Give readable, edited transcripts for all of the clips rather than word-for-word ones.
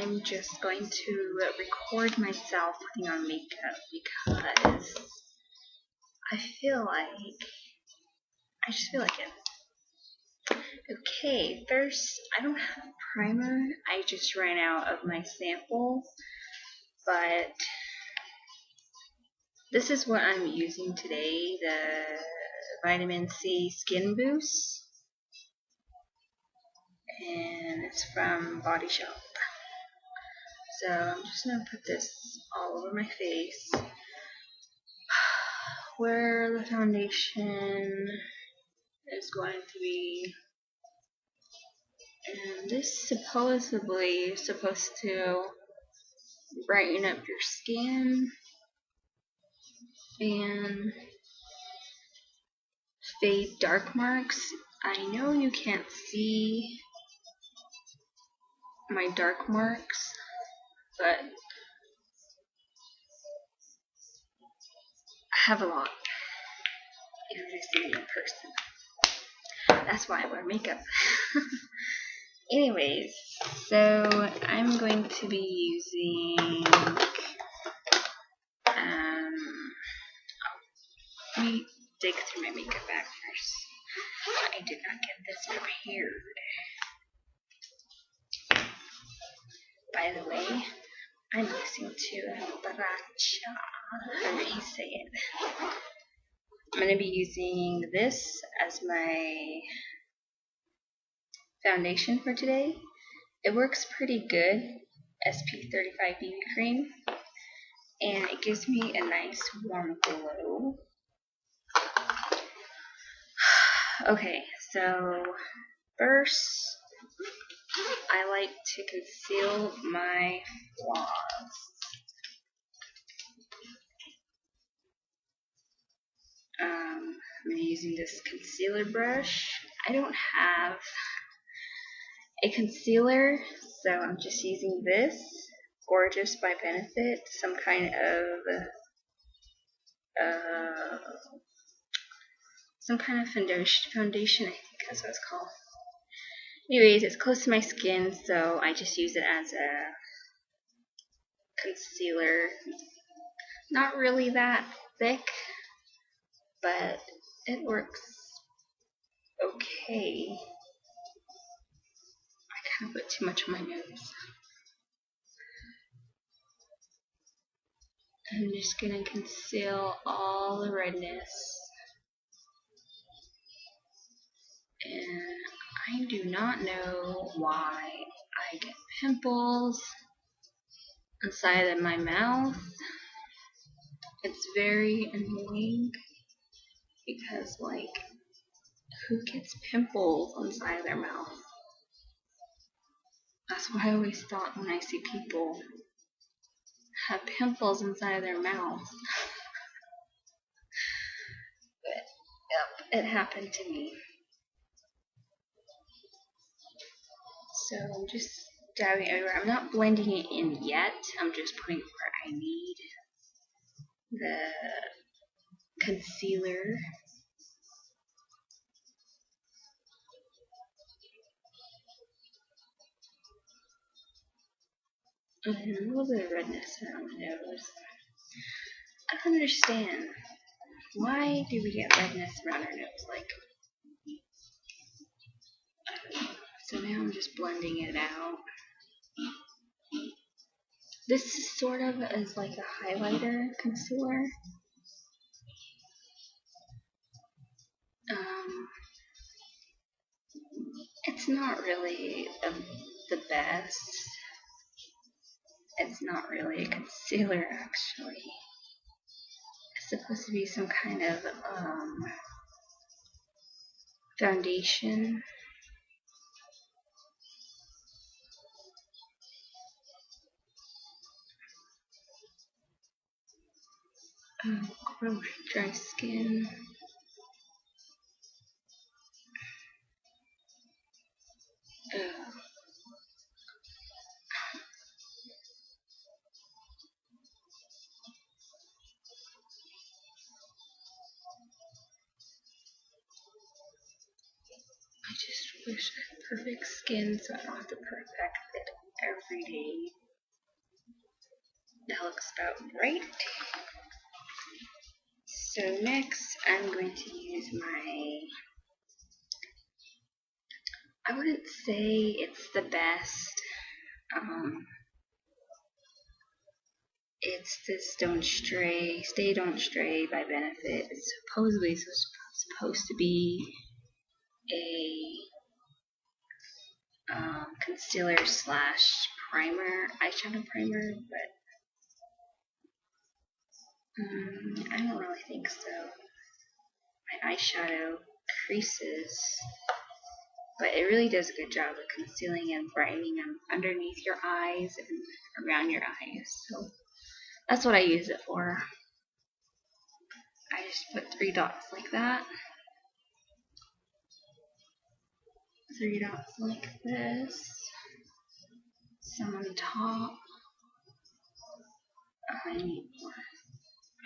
I'm just going to record myself putting on makeup because I just feel like it. Okay, first, I don't have a primer. I just ran out of my sample, but this is what I'm using today, the Vitamin C Skin Boost, and it's from Body Shop. So I'm just going to put this all over my face, where the foundation is going to be. And this supposedly is supposed to brighten up your skin and fade dark marks. I know you can't see my dark marks, but I have a lot if you see me in person. That's why I wear makeup. Anyways, so I'm going to be using let me dig through my makeup bag first. I did not get this prepared. By the way, I'm listening to Baracha, however you say it. I'm going to be using this as my foundation for today. It works pretty good, SP35 BB cream, and it gives me a nice warm glow. Okay, so first, I like to conceal my flaws. I'm using this concealer brush. I don't have a concealer, so I'm just using this Gorgeous by Benefit, some kind of foundation, I think that's what it's called. Anyways, it's close to my skin, so I just use it as a concealer. Not really that thick, but it works okay. I kind of put too much on my nose. I'm just gonna conceal all the redness. And I do not know why I get pimples inside of my mouth. It's very annoying because, like, who gets pimples inside of their mouth? That's what I always thought when I see people have pimples inside of their mouth. But, yep, it happened to me. So I'm just dabbing everywhere. I'm not blending it in yet. I'm just putting it where I need the concealer. And a little bit of redness around the nose. I don't understand. Why do we get redness around our nose? Like, I don't know. So now I'm just blending it out. This sort of is like a highlighter concealer. It's not really the best. It's not really a concealer, actually. It's supposed to be some kind of foundation. Oh, gross, dry skin. I just wish I had perfect skin so I don't have to perfect it every day. That looks about right. So next I'm going to use my, I wouldn't say it's the best, it's this Stay Don't Stray by Benefit. It's supposedly supposed to be a concealer slash primer, eyeshadow primer, but I don't really think so. My eyeshadow creases, but it really does a good job of concealing and brightening them underneath your eyes and around your eyes. So that's what I use it for. I just put 3 dots like that. 3 dots like this. Some on top. I need more.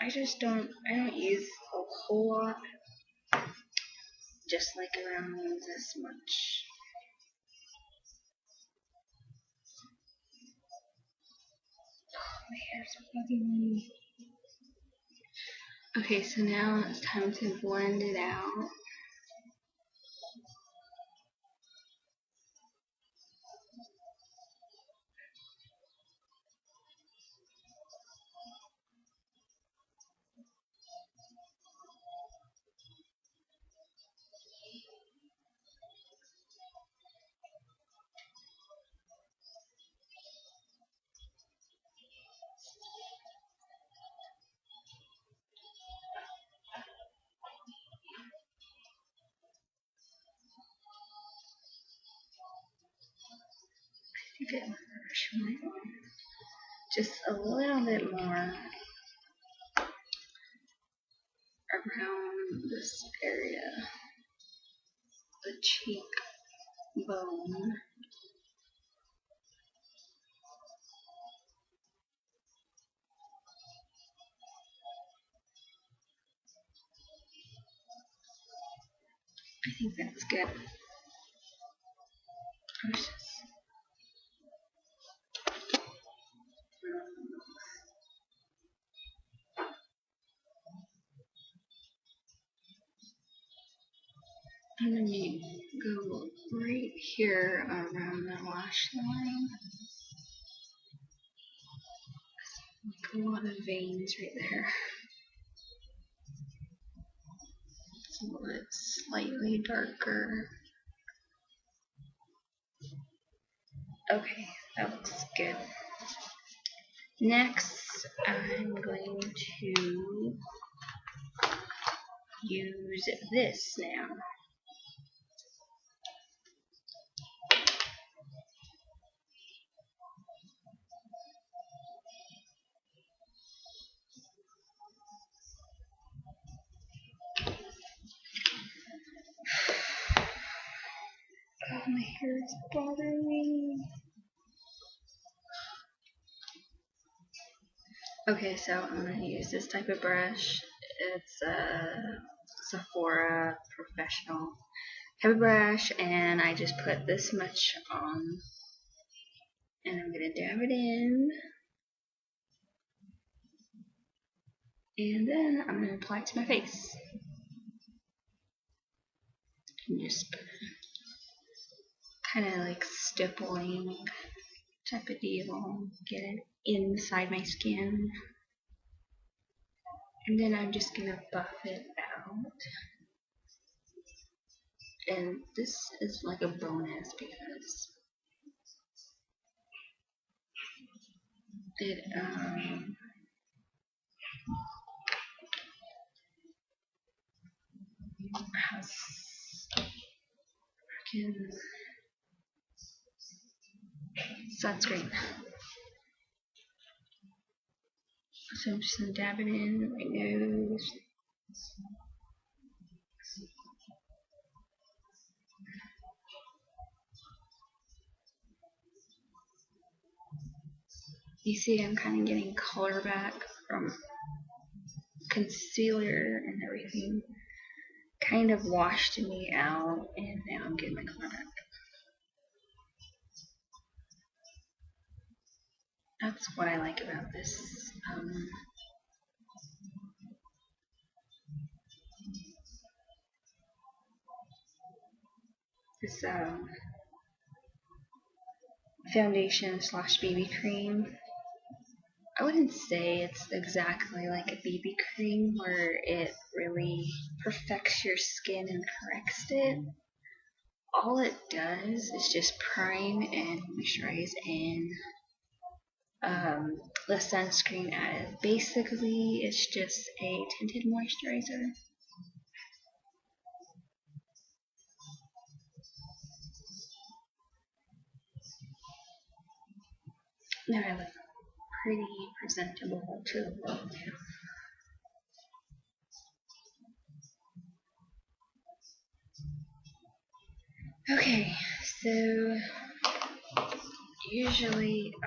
I don't use a whole lot. Just like around this much. Oh, my hair's bugging me. Okay, so now it's time to blend it out. Get my brush on. Just a little bit more around this area, the cheek bone. I think that's good. I'm going to go right here around the lash line. Like a lot of veins right there. It's a little bit slightly darker. Okay, that looks good. Next, I'm going to use this now. Oh, my hair is bothering me. Okay, so I'm going to use this type of brush. It's a Sephora Professional heavy brush, and I just put this much on, and I'm going to dab it in, and then I'm going to apply it to my face. And just kind of like stippling type of deal, get it inside my skin. And then I'm just going to buff it out. And this is like a bonus because it has sunscreen. So I'm just going to dab it in my nose. You see I'm kind of getting color back from concealer and everything. Kind of washed me out, and now I'm getting my color back. that's what I like about this. This foundation slash BB cream. I wouldn't say it's exactly like a BB cream where it really perfects your skin and corrects it. All it does is just prime and moisturize and the sunscreen added. Basically, it's just a tinted moisturizer. Now I look pretty presentable to the world now. Okay, so usually I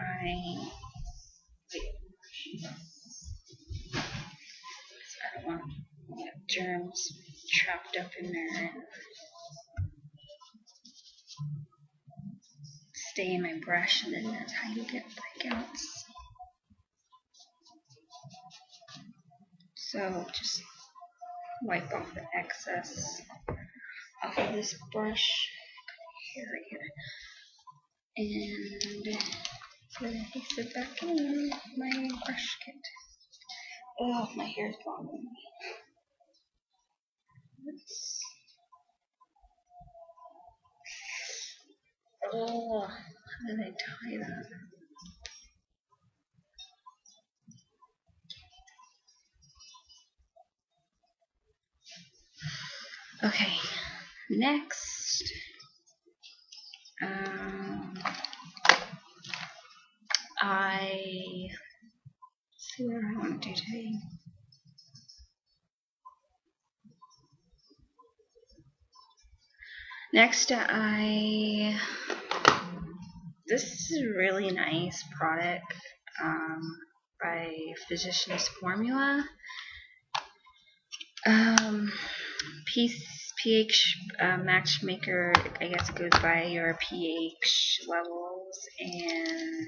don't want germs trapped up in there and stay in my brush, and then that's how you get breakouts. So just wipe off the excess off of this brush area and place it back in my brush kit. Oh, my hair's bothering me. Oh, how did I tie that? Okay, next, let's see what I want to do today. Next, this is a really nice product by Physicians Formula. pH matchmaker, I guess it goes by your pH levels, and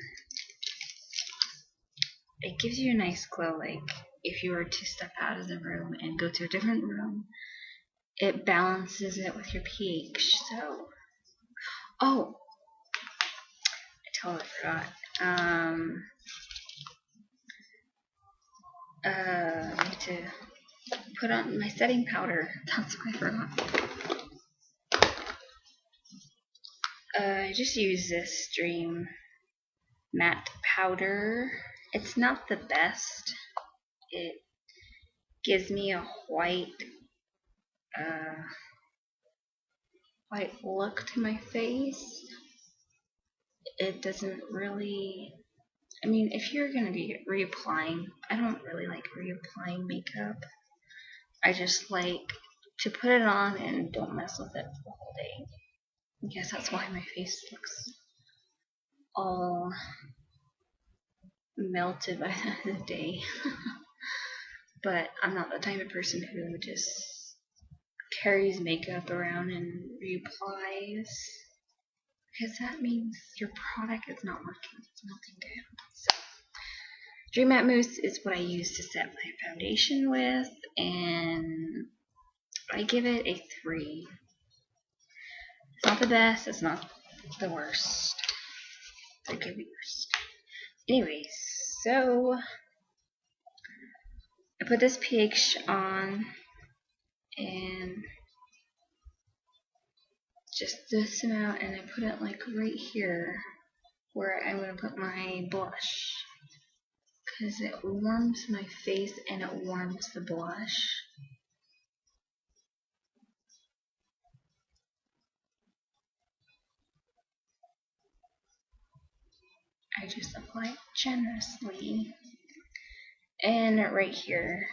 it gives you a nice glow. Like if you were to step out of the room and go to a different room, it balances it with your pH. So, oh, I totally forgot. I need to put on my setting powder. That's what I forgot. I just use this Dream matte powder. It's not the best. It gives me a white look to my face. It doesn't really, I mean, if you're going to be reapplying, I don't really like reapplying makeup. I just like to put it on and don't mess with it the whole day. I guess that's why my face looks all melted by the end of the day. But I'm not the type of person who just carries makeup around and reapplies, because that means your product is not working. It's melting down. So, Dream Matte Mousse is what I use to set my foundation with, and I give it a 3. It's not the best, it's not the worst. It could be worse. Anyways, so I put this pH on, and just this amount, and I put it like right here where I'm going to put my blush, because it warms my face and it warms the blush. I just apply it generously, and right here.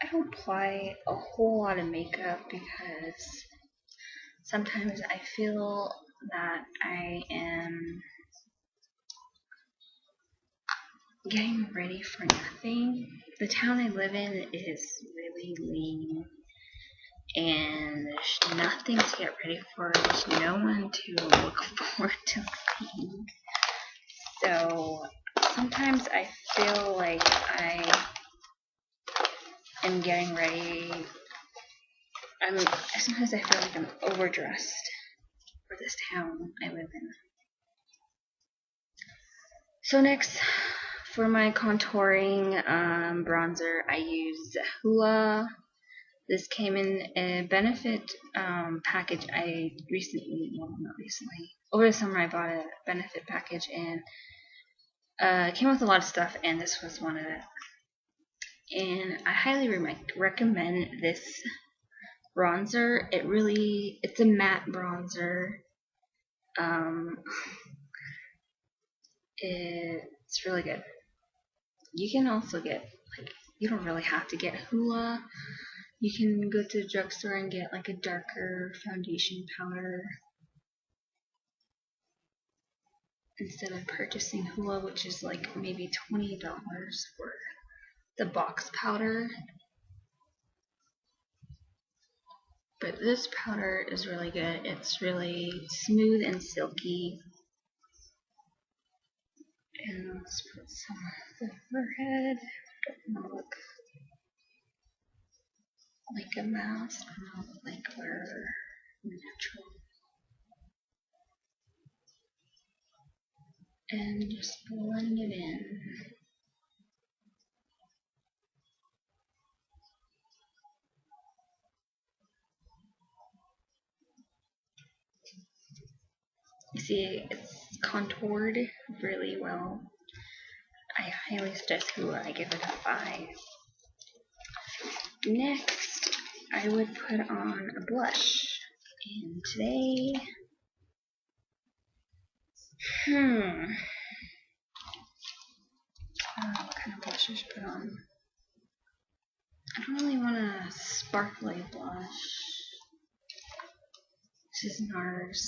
I don't apply a whole lot of makeup because sometimes I feel that I am getting ready for nothing. The town I live in is really lean, and there's nothing to get ready for. There's no one to look forward to seeing. So sometimes I feel like I am getting ready. Sometimes I feel like I'm overdressed for this town I live in. So next, for my contouring bronzer, I use Hoola. This came in a benefit package. Over the summer I bought a benefit package, and it came with a lot of stuff, and this was one of it. And I highly recommend this bronzer. It's a matte bronzer. It's really good. You can also get, you don't really have to get Hoola. You can go to the drugstore and get like a darker foundation powder instead of purchasing Hoola, which is like maybe $20 for the box powder. But this powder is really good. It's really smooth and silky. And let's put some on the forehead. Doesn't look like a mouse, but not like we're natural. And just blend it in. You see, it's contoured really well. I highly suggest Hoola. I give it a 5. Next, I would put on a blush. And today, what kind of blush I should put on? I don't really want a sparkly blush. This is NARS.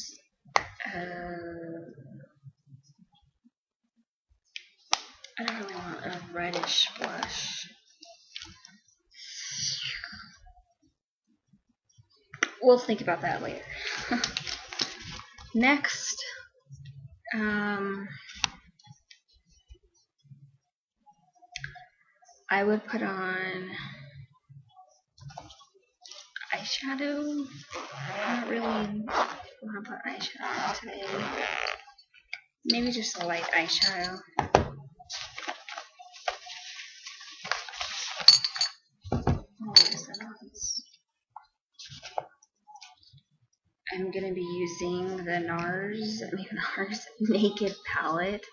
I don't really want a reddish blush. We'll think about that later. Next, I would put on eyeshadow. I don't really want to put eyeshadow on today. Maybe just a light eyeshadow. I'm going to be using the NARS Naked palette.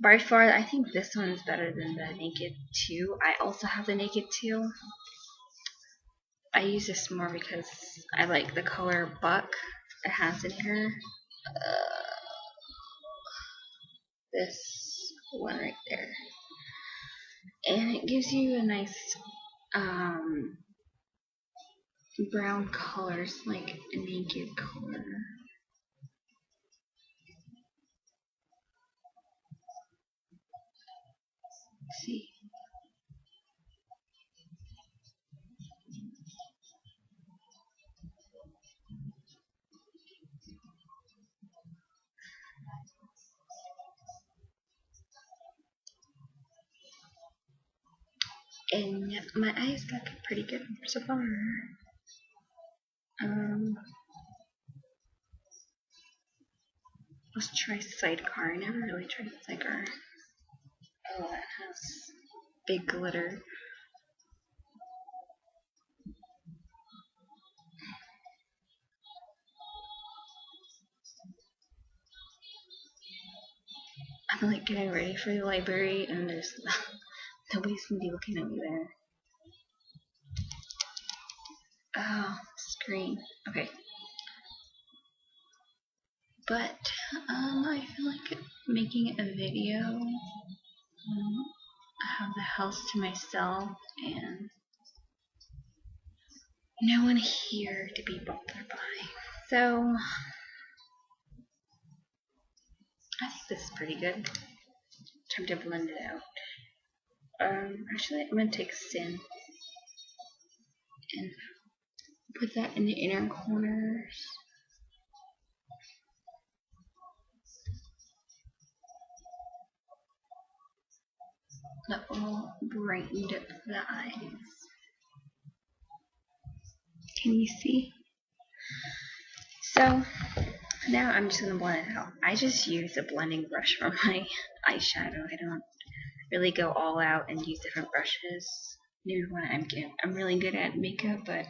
By far, I think this one's better than the Naked 2. I also have the Naked 2. I use this more because I like the color Buck it has in here. This one right there. And it gives you a nice brown colors, like a naked color. Let's see. And yeah, my eyes look pretty good so far. Let's try Sidecar. I never really tried Sidecar. Oh, that has big glitter. I'm like getting ready for the library, and there's nobody's gonna be looking at me there. Oh, screen. Okay. But I feel like making a video. I have the house to myself and no one here to be bothered by. So I think this is pretty good. Time to blend it out. Actually, I'm gonna take Sin and put that in the inner corners. That will brighten up the eyes. Can you see? So now I'm just going to blend it out. I just use a blending brush for my eyeshadow. I don't really go all out and use different brushes. Maybe when I'm really good at makeup, but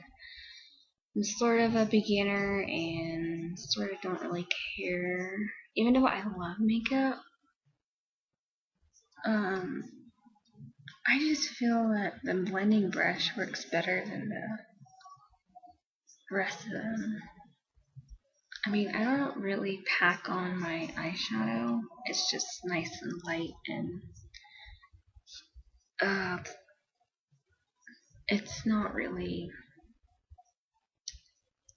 I'm sort of a beginner and sort of don't really care. Even though I love makeup, I just feel that the blending brush works better than the rest of them. I mean, I don't really pack on my eyeshadow. It's just nice and light, and it's not really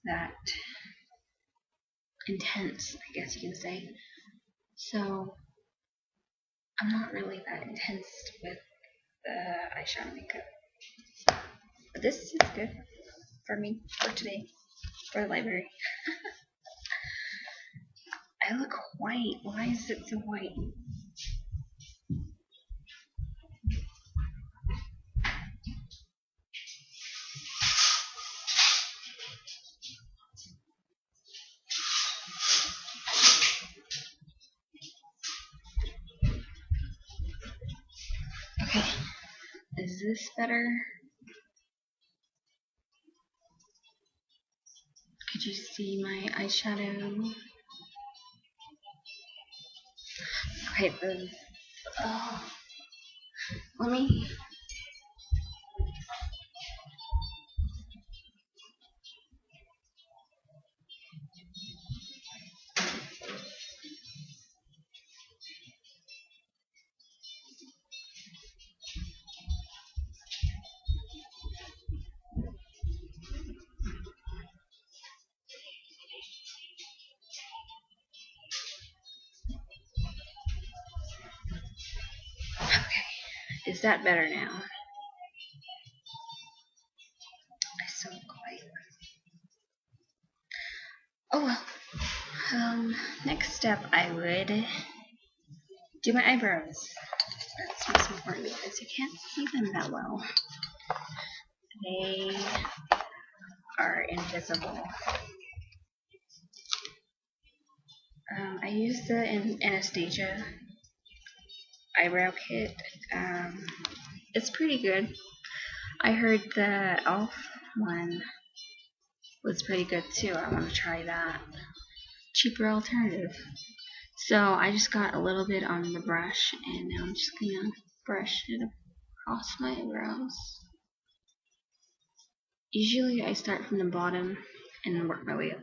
that intense, I guess you can say. So I'm not really that intense with the eyeshadow makeup. But this is good for me for today, for the library. I look white. Why is it so white? Okay, is this better? Could you see my eyeshadow? Okay, let me. Okay, is that better now? I still look white. Oh well. Next step, I would do my eyebrows. That's most important because you can't see them that well. They are invisible. I use the Anastasia eyebrow kit. It's pretty good. I heard the e.l.f. one was pretty good too. I want to try that. Cheaper alternative. So I just got a little bit on the brush, and now I'm just gonna brush it across my eyebrows. Usually I start from the bottom and work my way up.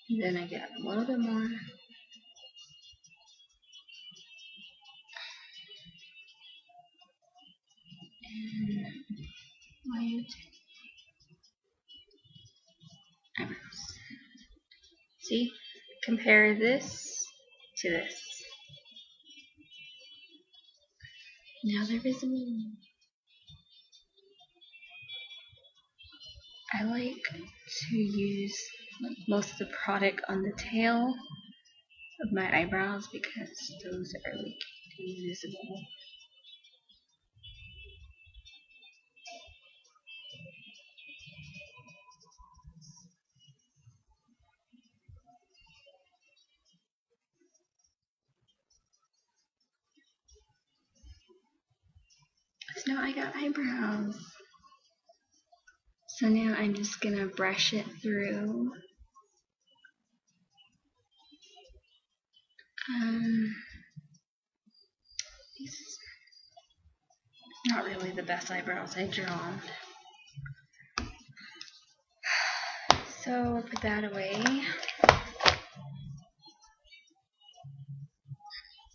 And then I get a little bit more. And white eyebrows. See? Compare this to this. Now they're visible. I like to use most of the product on the tail of my eyebrows because those are like invisible. So now I got eyebrows. So now I'm just gonna brush it through. These not really the best eyebrows I've drawn. So I'll put that away.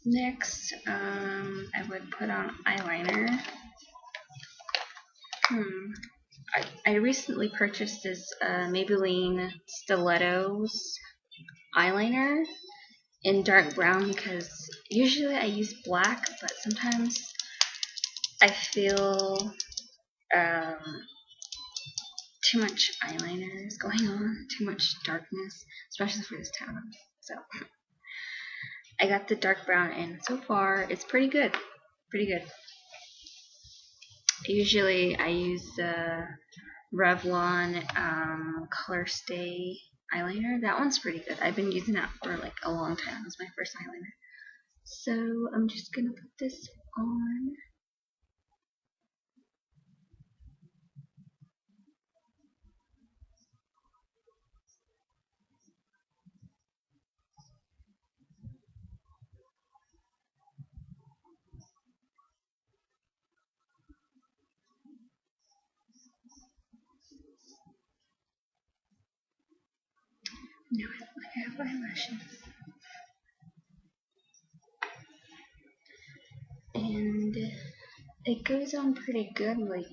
Next, I would put on eyeliner. I recently purchased this Maybelline Stilettos eyeliner in dark brown because Usually I use black, but sometimes I feel too much eyeliner is going on, too much darkness, especially for this town. So I got the dark brown, and so far it's pretty good. Pretty good. Usually I use the Revlon Color Stay eyeliner. That one's pretty good. I've been using that for like a long time. It was my first eyeliner. So I'm just gonna put this on. Now I look like I have eyelashes. And it goes on pretty good, like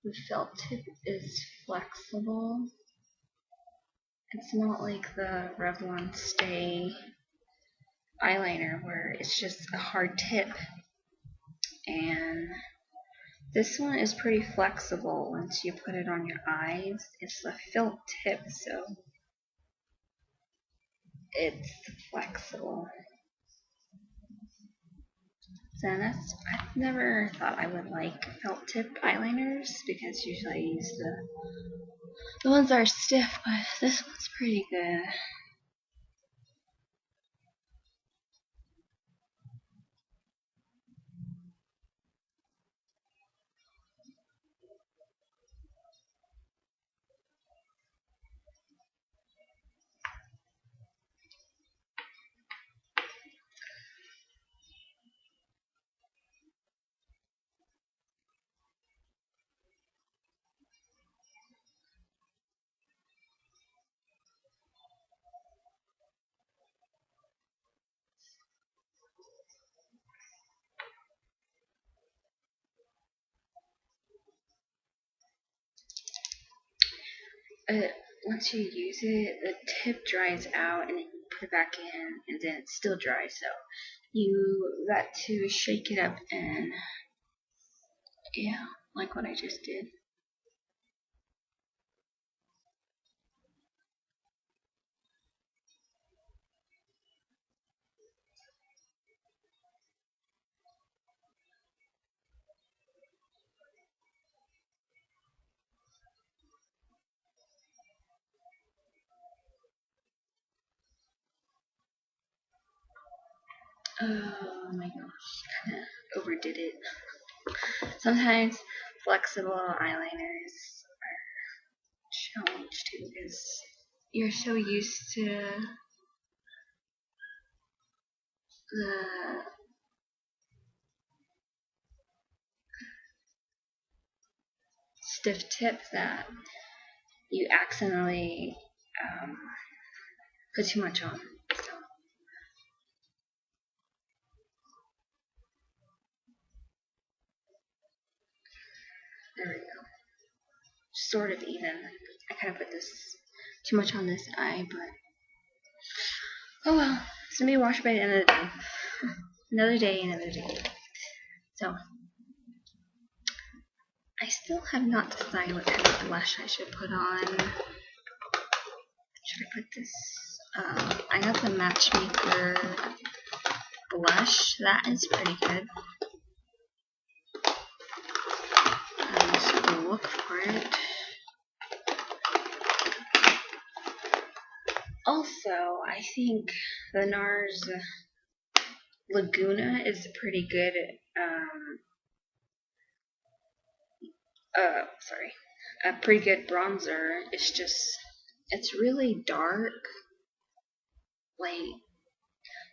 the felt tip is flexible. It's not like the Revlon Stay eyeliner where it's just a hard tip. And this one is pretty flexible once you put it on your eyes. It's a felt tip, so it's flexible. So I've never thought I would like felt tip eyeliners because usually I use the ones that are stiff, but this one's pretty good. Once you use it, the tip dries out and then you put it back in and then it's still dry, so you got to shake it up and yeah, like what I just did. Oh my gosh, kinda overdid it. Sometimes flexible eyeliners are challenged too because you're so used to the stiff tip that you accidentally put too much on. So there we go. Sort of even. I kind of put this too much on this eye, but oh well. It's gonna be washed by the end of the day. Another day, another day. So I still have not decided what kind of blush I should put on. Should I put this? I got the Matchmaker blush. That is pretty good. I just have to look for it. Also, I think the NARS Laguna is a pretty good, a pretty good bronzer. It's really dark. Like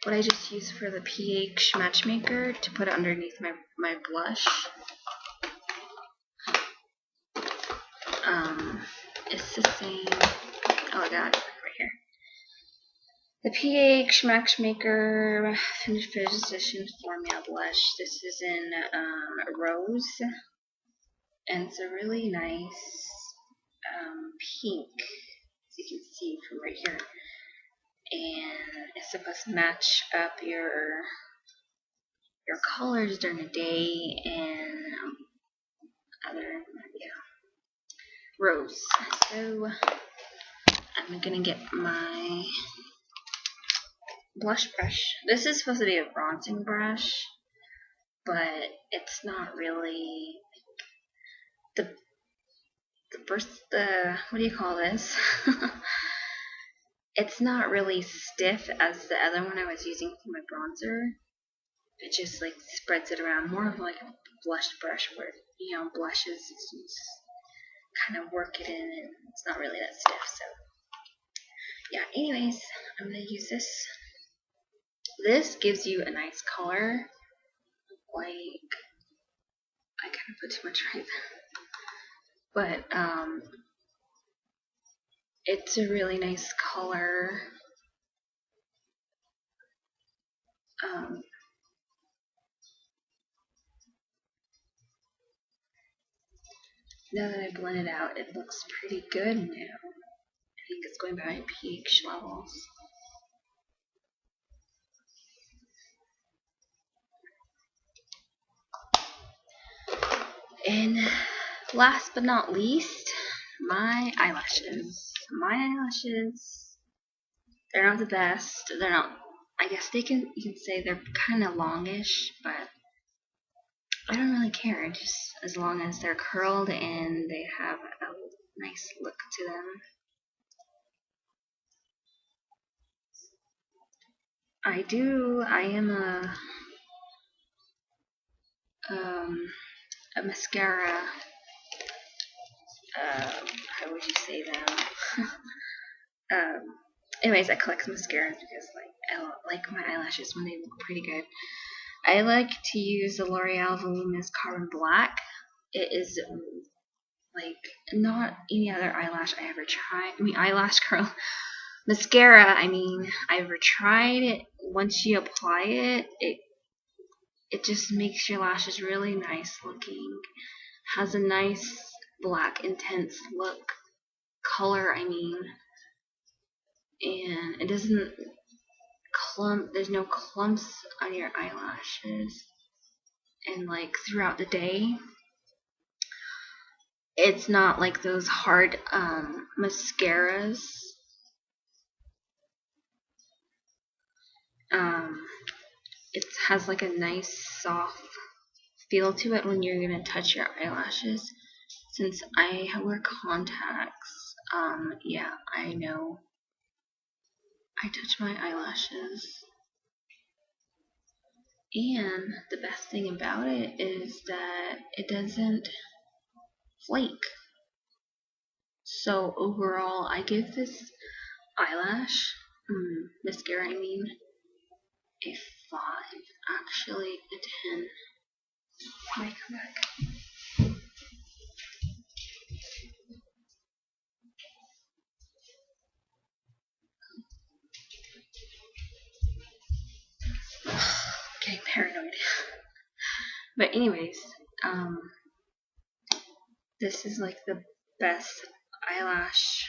what I just used for the PH Matchmaker to put it underneath my blush. It's the same. Oh, I got it right here. The PH Matchmaker Finished Physician Formula Blush. This is in Rose, and it's a really nice pink, as you can see from right here. and it's supposed to match up your colors during the day and other rows. So I'm gonna get my blush brush. This is supposed to be a bronzing brush, but it's not really the what do you call this? It's not really stiff as the other one I was using for my bronzer. It just like spreads it around, more of like a blush brush where, you know, blushes just kind of work it in and it's not really that stiff. So yeah, anyways, I'm gonna use this. This gives you a nice color. Like, I kind of put too much right there. But it's a really nice color. Now that I blend it out, it looks pretty good now. I think it's going by my pH levels. And last but not least, my eyelashes. My eyelashes, they're not the best. They're not, I guess you can say they're kind of longish, but I don't really care, just as long as they're curled and they have a nice look to them. I am a mascara, how would you say that? Anyways, I collect mascaras because I like my eyelashes when they look pretty good. I like to use the L'Oreal Voluminous Carbon Black. It is like not any other eyelash I ever tried. I mean, eyelash curl mascara. I mean, I ever tried it. Once you apply it, it just makes your lashes really nice looking. Has a nice black intense look, color. I mean, and it doesn't clump. There's no clumps on your eyelashes. And like throughout the day, it's not like those hard mascaras. It has like a nice soft feel to it when you're gonna touch your eyelashes. Since I wear contacts, yeah, I know I touch my eyelashes. And the best thing about it is that it doesn't flake. So overall, I give this eyelash, mascara I mean, a 5, actually a 10. Let me come back. Getting paranoid. But anyways, this is like the best eyelash.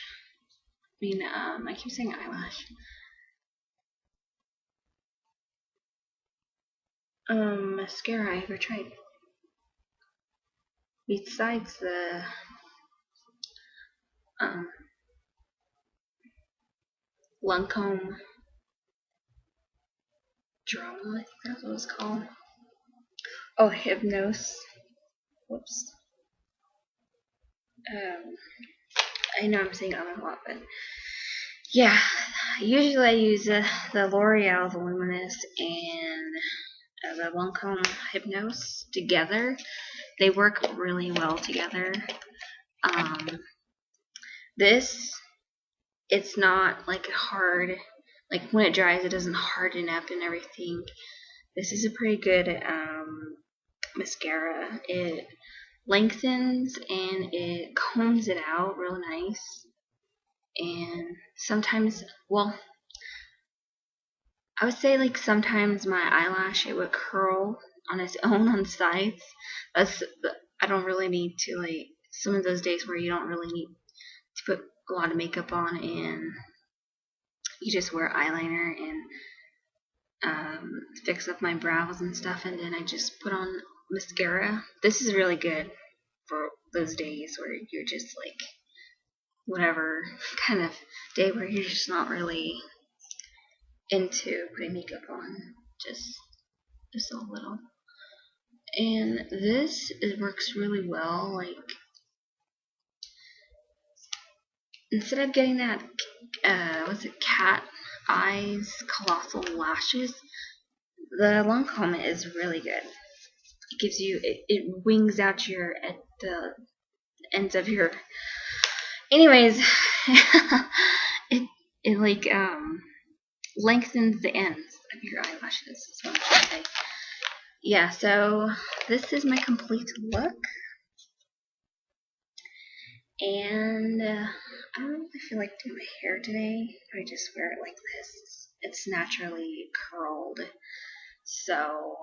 I mean, I keep saying eyelash. Mascara I ever tried. Besides the Lancome Drama, I think that's what it's called. Oh, Hypnose. Whoops. I know I'm saying a lot, but yeah. Usually I use the L'Oreal Voluminous and the Lancome Hypnose together. They work really well together. This, it's not like hard, like when it dries it doesn't harden up and everything. This is a pretty good mascara. It lengthens and it combs it out real nice. And sometimes, well, I would say like sometimes my eyelash, it would curl on its own on sides. I don't really need to, like, some of those days where you don't really need to put a lot of makeup on and you just wear eyeliner and fix up my brows and stuff, and then I just put on mascara. This is really good for those days where you're just like whatever kind of day where you're just not really into putting makeup on, just a little. And this, it works really well. Like, instead of getting that what's it, cat eyes colossal lashes, the Lancome is really good. It gives you, it wings out your at the ends of your, anyways, it like lengthens the ends of your eyelashes, is what I'm trying to say. Yeah, so this is my complete look. And I don't really feel like doing my hair today. I just wear it like this. It's naturally curled. So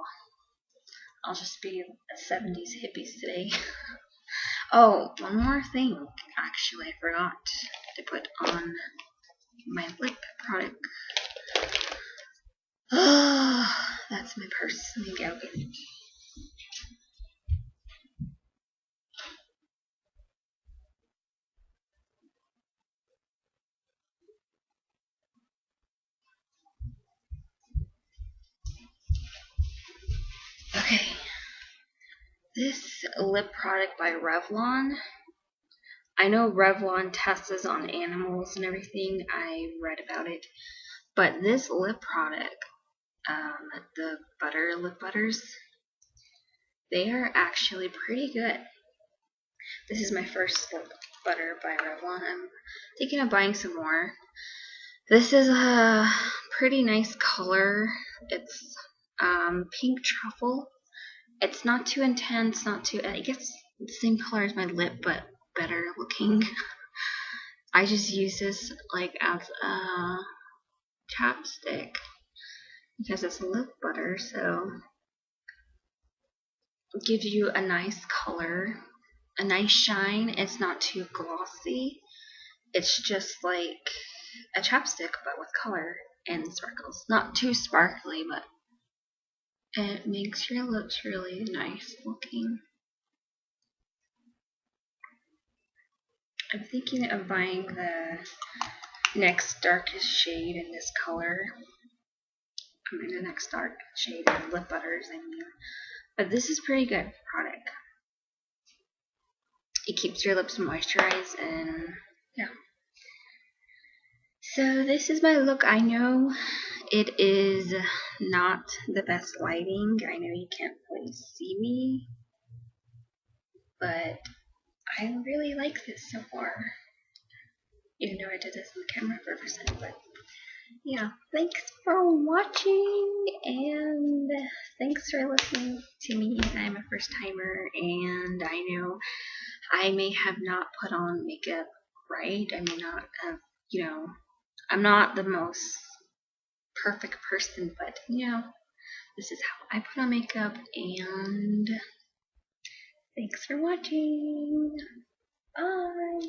I'll just be a 70s hippies today. Oh, one more thing. Actually, I forgot to put on my lip product. Oh, that's my purse. Let me go get it. Okay. This lip product by Revlon. I know Revlon tests on animals and everything. I read about it. But this lip product, the lip butters, they are actually pretty good. This is my first lip butter by Revlon. I'm thinking of buying some more. This is a pretty nice color. It's pink truffle. It's not too intense, not too, I guess the same color as my lip, but better looking. I just use this like as a chapstick because it's lip butter, so it gives you a nice color, a nice shine. It's not too glossy. It's just like a chapstick but with color and sparkles. Not too sparkly, but it makes your lips really nice looking. I'm thinking of buying the next darkest shade in this color. I mean, the next dark shade of lip butters, I mean. But this is pretty good product. It keeps your lips moisturized, and yeah. So this is my look. I know it is not the best lighting. I know you can't really see me, but I really like this so far. Even though I did this on the camera for a percent, but yeah. Thanks for watching, and thanks for listening to me. I'm a first timer, and I know I may have not put on makeup right. I may not have, I'm not the most perfect person, but this is how I put on makeup, and thanks for watching. Bye.